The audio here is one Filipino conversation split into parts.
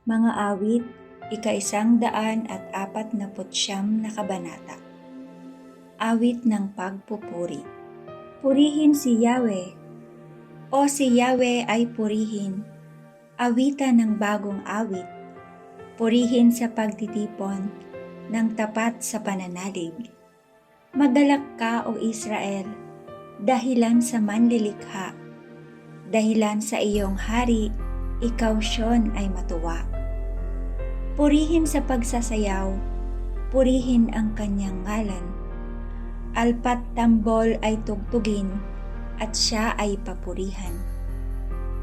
Mga awit, ika-149 na kabanata. Awit ng pagpupuri. Purihin si Yahweh. O si Yahweh ay purihin. Awitan ng bagong awit. Purihin sa pagtitipon ng tapat sa pananalig. Magalak ka, O Israel, dahilan sa manlilikha. Dahilan sa iyong hari, ikaw Siyon ay matuwa. Purihin sa pagsasayaw, purihin ang kanyang ngalan. Alpat tambol ay tugtugin, at siya ay papurihan.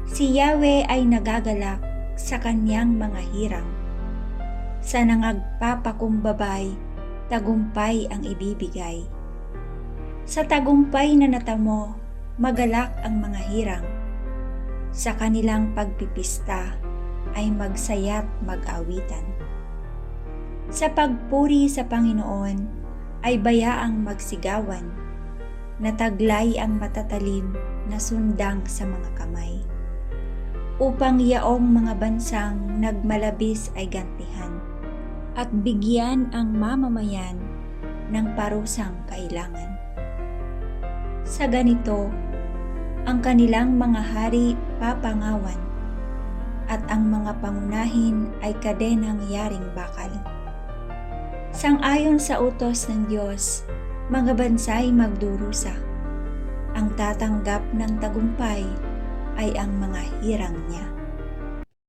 Si Yahweh ay nagagalak sa kanyang mga hirang. Sa nangagpapakumbabay, tagumpay ang ibibigay. Sa tagumpay na natamo, magalak ang mga hirang. Sa kanilang pagpipista ay magsaya't mag-awitan. Sa pagpuri sa Panginoon ay bayaang magsigawan, nataglay ang matatalim na sundang sa mga kamay. Upang yaong mga bansang nagmalabis ay gantihan, at bigyan ang mamamayan ng parusang kailangan. Sa ganito, ang kanilang mga hari papangawan, at ang mga pangunahin ay kadenang yaring bakal. Sang-ayon sa utos ng Diyos, mga bansa'y magdurusa. Ang tatanggap ng tagumpay ay ang mga hirang niya.